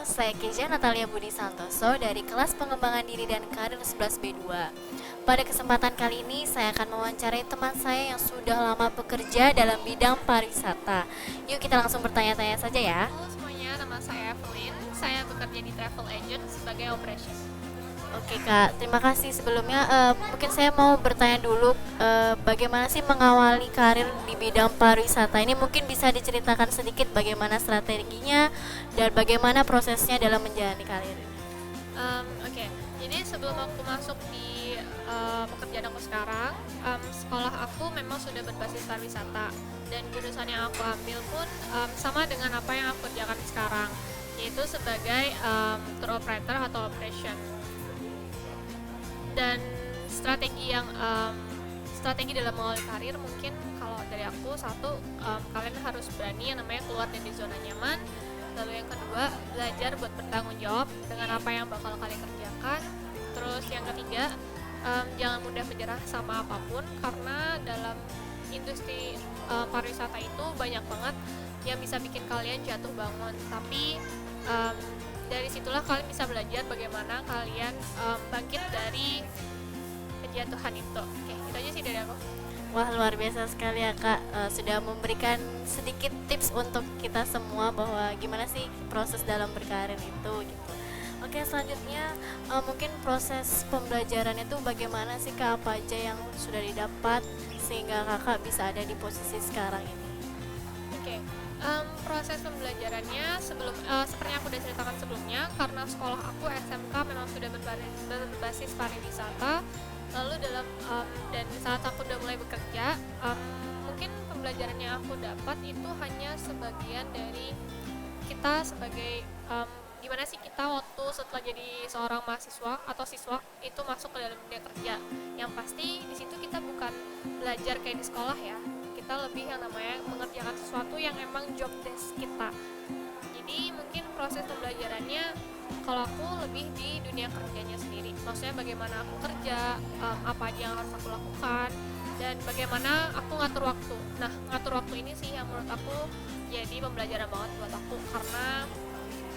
saya Keja Natalia Budi Santoso dari kelas pengembangan diri dan karir 11B2. Pada kesempatan kali ini saya akan mewawancarai teman saya yang sudah lama bekerja dalam bidang pariwisata. Yuk kita langsung bertanya-tanya saja ya. Halo semuanya, nama saya Evelyn. Saya bekerja di travel agent sebagai operation. Oke Kak, terima kasih sebelumnya. Mungkin saya mau bertanya dulu, bagaimana sih mengawali karir di bidang pariwisata ini? Mungkin bisa diceritakan sedikit bagaimana strateginya dan bagaimana prosesnya dalam menjalani karir ini. Oke, jadi sebelum aku masuk di pekerjaan aku sekarang, sekolah aku memang sudah berbasis pariwisata dan jurusan yang aku ambil pun sama dengan apa yang aku kerjakan sekarang, yaitu sebagai tour operator atau operation. Dan strategi dalam mengawali karir mungkin kalau dari aku satu, kalian harus berani yang namanya keluar dari zona nyaman. Lalu yang kedua, belajar buat bertanggung jawab dengan apa yang bakal kalian kerjakan. Terus yang ketiga, jangan mudah menyerah sama apapun, karena dalam industri pariwisata itu banyak banget yang bisa bikin kalian jatuh bangun. Tapi dari situlah kalian bisa belajar bagaimana kalian bangkit dari kejatuhan itu. Oke, itu aja sih dari aku. Wah, luar biasa sekali ya Kak. Sudah memberikan sedikit tips untuk kita semua bahwa gimana sih proses dalam berkarir itu gitu. Oke, selanjutnya mungkin proses pembelajaran itu bagaimana sih Kak, apa aja yang sudah didapat sehingga Kakak bisa ada di posisi sekarang ini. Oke, proses pembelajarannya seperti yang aku udah ceritakan sebelumnya, karena sekolah aku SMK memang sudah berbasis pariwisata. Lalu dan saat aku udah mulai bekerja, mungkin pembelajaran yang aku dapat itu hanya sebagian dari kita sebagai gimana sih kita waktu setelah jadi seorang mahasiswa atau siswa itu masuk ke dalam dunia kerja. Yang pasti di situ kita bukan belajar kayak di sekolah ya, kita lebih yang namanya mengerjakan sesuatu yang emang job desk kita. Jadi mungkin proses pembelajarannya kalau aku lebih di dunia kerjanya sendiri, maksudnya bagaimana aku kerja, apa aja yang harus aku lakukan, dan bagaimana aku ngatur waktu. Nah, ngatur waktu ini sih yang menurut aku jadi pembelajaran banget buat aku, karena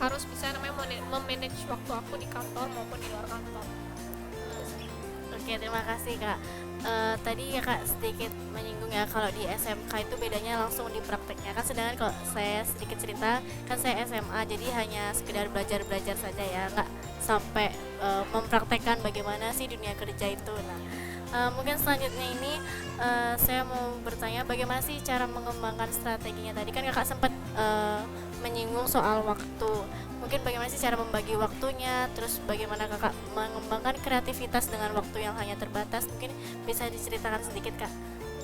harus bisa namanya memanage waktu aku di kantor maupun di luar kantor. Oke, terima kasih Kak. Tadi ya Kak sedikit menyinggung ya kalau di SMK itu bedanya langsung di prakteknya kan, sedangkan kalau saya sedikit cerita kan saya SMA jadi hanya sekedar belajar-belajar saja ya, nggak sampai mempraktekkan bagaimana sih dunia kerja itu. Nah, mungkin selanjutnya ini saya mau bertanya bagaimana sih cara mengembangkan strateginya. Tadi kan Kakak sempat menyinggung soal waktu. Mungkin bagaimana sih cara membagi waktunya, terus bagaimana Kakak mengembangkan kreativitas dengan waktu yang hanya terbatas. Mungkin bisa diceritakan sedikit Kak.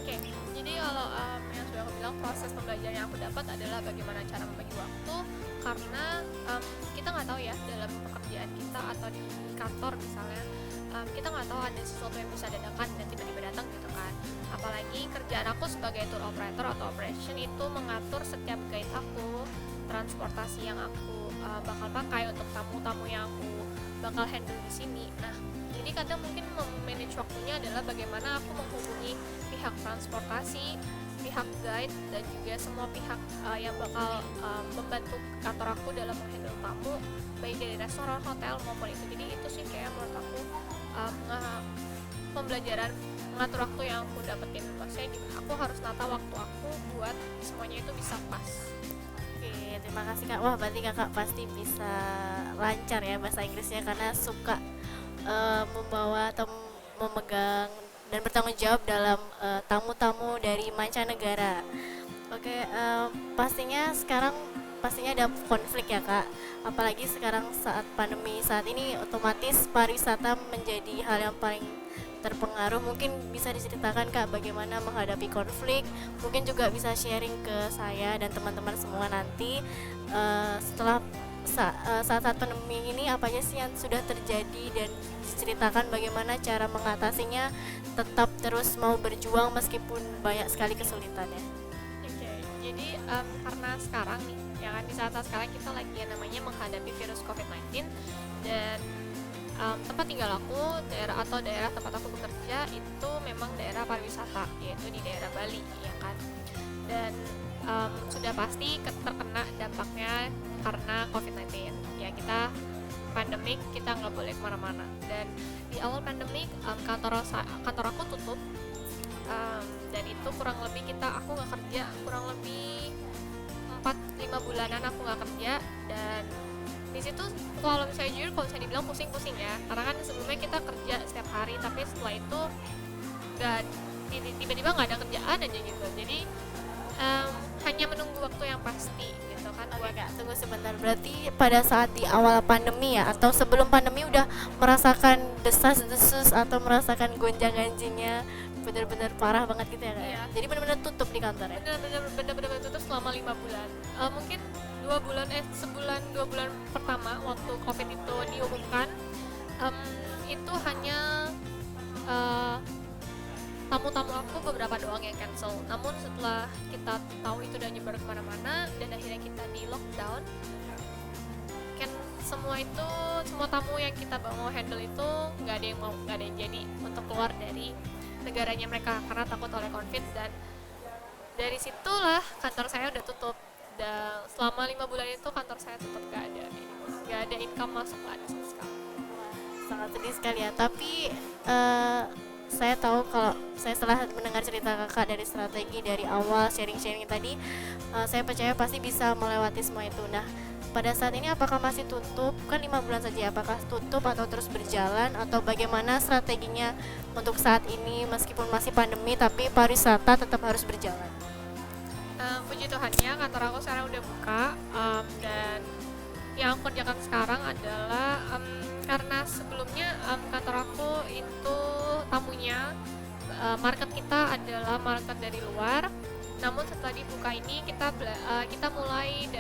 Oke, jadi kalau yang sudah aku bilang, proses pembelajaran yang aku dapat adalah bagaimana cara membagi waktu, karena kita nggak tahu ya dalam pekerjaan kita atau di kantor misalnya, kita nggak tahu ada sesuatu yang bisa dadakan dan tiba-tiba datang gitu kan. Apalagi kerjaan aku sebagai tour operator atau operation itu mengatur setiap guide aku, transportasi yang aku bakal pakai untuk tamu-tamu yang aku bakal handle di sini. Nah, jadi kadang mungkin memanage waktunya adalah bagaimana aku menghubungi pihak transportasi, pihak guide, dan juga semua pihak yang bakal membantu kantor aku dalam menghandle tamu, baik dari restoran, hotel maupun itu. Jadi itu sih kayak menurut aku pembelajaran mengatur waktu yang aku dapetin. Maksudnya aku harus nata waktu aku buat semuanya itu bisa pas. Oke, terima kasih Kak. Wah, berarti Kakak pasti bisa lancar ya bahasa Inggrisnya karena suka membawa atau memegang dan bertanggung jawab dalam tamu-tamu dari mancanegara. Oke, pastinya sekarang pastinya ada konflik ya Kak. Apalagi sekarang saat pandemi saat ini otomatis pariwisata menjadi hal yang paling terpengaruh. Mungkin bisa diceritakan Kak bagaimana menghadapi konflik. Mungkin juga bisa sharing ke saya dan teman-teman semua nanti setelah saat-saat pandemi ini apa aja sih yang sudah terjadi dan diceritakan bagaimana cara mengatasinya, tetap terus mau berjuang meskipun banyak sekali kesulitannya. Oke, jadi karena sekarang nih, ya kan di saat-saat sekarang kita lagi yang namanya menghadapi virus COVID-19, dan tempat tinggal aku, daerah tempat aku bekerja itu memang daerah pariwisata, yaitu di daerah Bali, ya kan. Dan sudah pasti terkena dampaknya karena COVID-19. Ya, pandemik kita nggak boleh kemana-mana, dan di awal pandemik kantor aku tutup. Dan itu kurang lebih aku nggak kerja kurang lebih 4-5 bulanan aku nggak kerja. Dan di situ kalau misalnya jujur, kalau misalnya dibilang pusing-pusing ya, karena kan sebelumnya kita kerja setiap hari, tapi setelah itu nggak, tiba-tiba nggak ada kerjaan aja gitu. Jadi hanya menunggu waktu yang pasti gitu kan. Oke Kak, tunggu sebentar. Berarti pada saat di awal pandemi ya, atau sebelum pandemi udah merasakan desas-desus atau merasakan gonjang-ganjingnya benar-benar parah banget gitu ya Kak? Iya. Jadi benar-benar tutup di kantor ya? Bener-bener tutup selama 5 bulan. Mungkin 2 bulan pertama waktu COVID itu diumumkan, itu hanya tamu-tamu aku beberapa doang yang cancel. Namun setelah kita tahu itu udah nyebar kemana-mana dan akhirnya kita di lockdown, kan semua tamu yang kita mau handle itu nggak ada yang jadi untuk keluar dari negaranya mereka karena takut oleh COVID. Dan dari situlah kantor saya udah tutup, dan selama 5 bulan itu kantor saya tutup, nggak ada income masuk, nggak ada sama sekali. Sangat sedih sekali ya. Tapi saya tahu, kalau saya setelah mendengar cerita kakak dari strategi dari awal sharing-sharing tadi, saya percaya pasti bisa melewati semua itu. Nah, pada saat ini apakah masih tutup? Kan 5 bulan saja, apakah tutup atau terus berjalan, atau bagaimana strateginya untuk saat ini meskipun masih pandemi tapi pariwisata tetap harus berjalan? Puji Tuhannya kantor aku sekarang udah buka, dan yang aku kerjakan sekarang adalah karena sebelumnya kantor aku itu tamunya market kita adalah market dari luar. Namun setelah dibuka ini kita mulai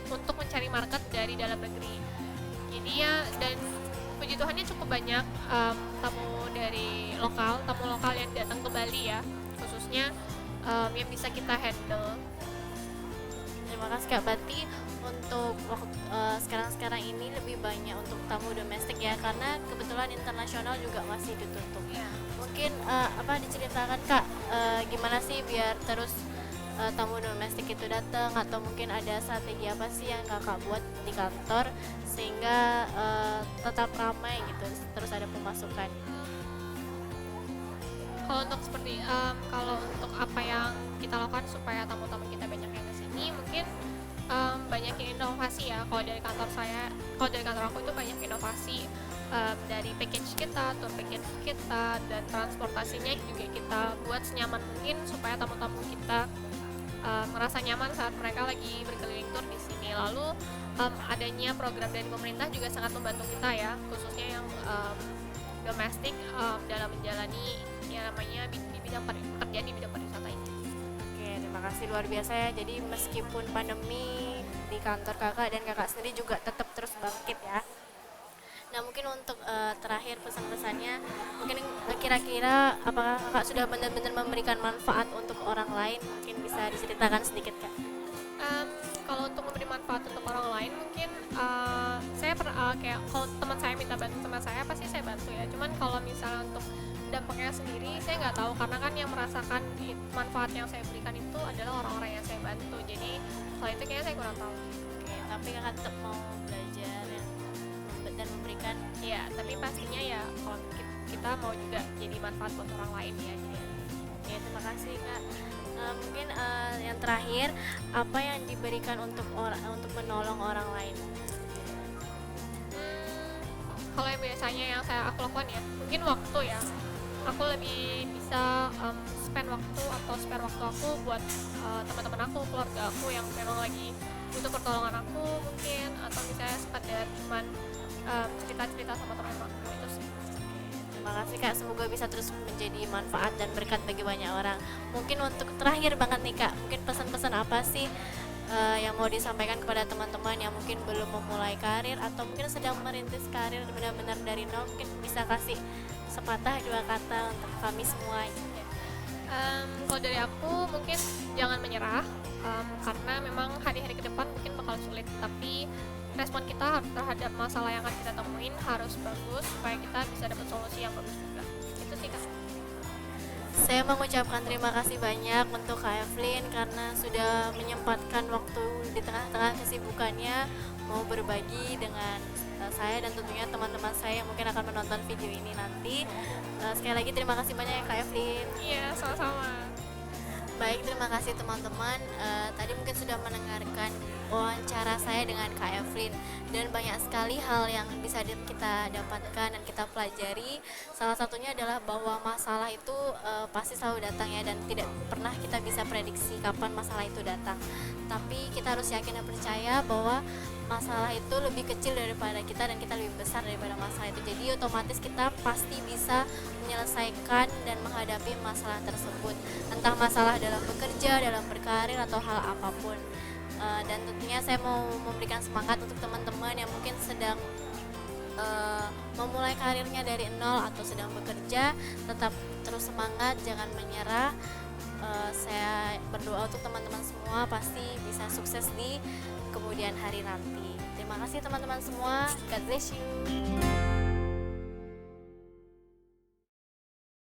untuk mencari market dari dalam negeri. Jadi ya, dan puji Tuhannya cukup banyak tamu lokal yang datang ke Bali ya, khususnya yang bisa kita handle. Terima kasih Kak. Berarti untuk sekarang ini lebih banyak untuk tamu domestik ya, karena kebetulan internasional juga masih ditutup. Ya. Mungkin diceritakan Kak, gimana sih biar terus tamu domestik itu datang, atau mungkin ada strategi apa sih yang kakak buat di kantor sehingga tetap ramai gitu, terus ada pemasukan? Kalau untuk apa yang kita lakukan supaya tamu-tamu kita banyak yang kesini, mungkin banyakin inovasi ya. Kalau dari kantor aku itu banyak inovasi, dari package kita, tour package kita, dan transportasinya juga kita buat senyaman mungkin supaya tamu-tamu kita merasa nyaman saat mereka lagi berkeliling tour di sini. Lalu adanya program dari pemerintah juga sangat membantu kita ya, khususnya yang domestik dalam menjalani yang namanya pekerjaan di bidang pariwisata ini. Oke, terima kasih, luar biasa ya. Jadi meskipun pandemi di kantor kakak dan kakak sendiri juga tetap terus bangkit ya. Nah, mungkin untuk terakhir pesan-pesannya, mungkin kira-kira apakah kakak sudah benar-benar memberikan manfaat untuk orang lain? Mungkin bisa diceritakan sedikit Kak. Kalau untuk memberi manfaat untuk orang lain, mungkin saya pernah kayak kalau teman saya minta bantu sama saya, pasti saya bantu ya. Cuman kalau misalnya untuk dampaknya sendiri, saya nggak tahu, karena kan yang merasakan manfaat yang saya berikan itu adalah orang-orang yang saya bantu. Jadi kalau itu kayaknya saya kurang tahu. Oke, tapi kakak tetap mau belajar ya, dan memberikan. Ya, tapi pastinya ya kalau kita mau juga jadi manfaat buat orang lain ya. Jadi Oke, terima kasih Kak. Mungkin yang terakhir, apa yang diberikan untuk menolong orang lain? Kalau yang biasanya yang aku lakukan ya, mungkin waktu ya. Aku lebih bisa spare waktu aku buat teman-teman aku, keluarga aku yang memang lagi butuh pertolongan aku mungkin, atau misalnya sekedar cuman cerita-cerita sama teman aku itu sih. Terima kasih Kak, semoga bisa terus menjadi manfaat dan berkat bagi banyak orang. Mungkin untuk terakhir banget nih Kak, mungkin pesan-pesan apa sih yang mau disampaikan kepada teman-teman yang mungkin belum memulai karir atau mungkin sedang merintis karir benar-benar dari nol? Mungkin bisa kasih sepatah dua kata untuk kami semua. Kalau dari aku mungkin jangan menyerah, karena memang hari-hari ke depan mungkin bakal sulit, tapi respon kita terhadap masalah yang akan kita temuin harus bagus supaya kita bisa dapat solusi yang bagus juga. Itu sih Kak. Saya mengucapkan terima kasih banyak untuk Kak Evelyn karena sudah menyempatkan waktu di tengah-tengah kesibukannya mau berbagi dengan saya dan tentunya teman-teman saya yang mungkin akan menonton video ini nanti. Sekali lagi terima kasih banyak ya Kak Evelyn. Iya, sama-sama. Baik, terima kasih teman-teman. Tadi mungkin sudah mendengarkan wawancara saya dengan Kak Evelyn dan banyak sekali hal yang bisa kita dapatkan dan kita pelajari. Salah satunya adalah bahwa masalah itu pasti selalu datang ya, dan tidak pernah kita bisa prediksi kapan masalah itu datang. Tapi kita harus yakin dan percaya bahwa masalah itu lebih kecil daripada kita dan kita lebih besar daripada masalah itu. Jadi otomatis kita pasti bisa menyelesaikan dan menghadapi masalah tersebut, entah masalah dalam bekerja, dalam berkarir, atau hal apapun. Dan tentunya saya mau memberikan semangat untuk teman-teman yang mungkin sedang memulai karirnya dari nol atau sedang bekerja. Tetap terus semangat, jangan menyerah. Saya berdoa untuk teman-teman semua pasti bisa sukses di kemudian hari nanti. Terima kasih teman-teman semua. God bless you.